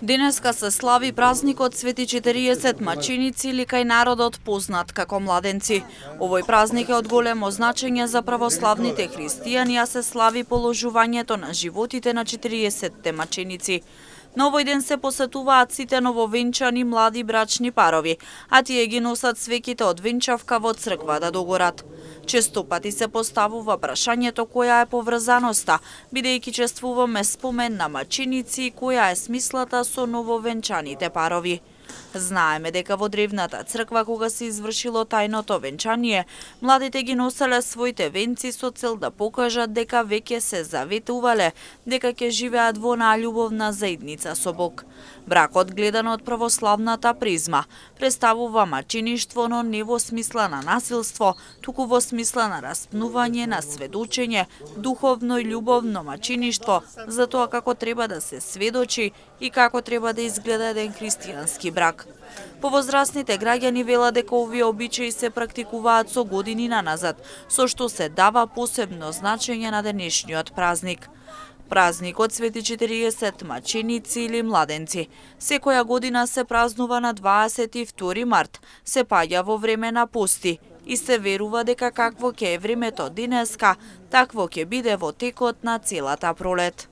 Денеска се слави празникот Свети 40 мачиници или кај народот познат како младенци. Овој празник е од големо значење за православните христијани, а се слави положувањето на животите на 40 маченици. На овој ден се посетуваат сите нововенчани млади брачни парови, а тие ги носат свеќите од венчавка во црква да догорат. Често пати се поставува прашањето која е поврзаноста, бидејќи чествуваме спомен на мачиници и која е смислата со нововенчаните парови. Знаеме дека во древната црква кога се извршило тајното венчание, младите ги носеле своите венци со цел да покажат дека веќе се заветувале дека ќе живеат во љубовна заедница со Бог. Бракот, гледан од православната призма, представува мачиништво, но не во смисла на насилство, туку во смисла на распнување, на сведочење, духовно и љубовно мачиништво за тоа како треба да се сведочи и како треба да изгледа еден христијански брак. Повозрасните граѓани велат дека овие обичаи се практикуваат со години наназад, со што се дава посебно значење на денешниот празник. Празникот Свети 40 маченици или младенци секоја година се празнува на 22 март, се паѓа во време на пости и се верува дека какво ќе е времето денеска, такво ќе биде во текот на целата пролет.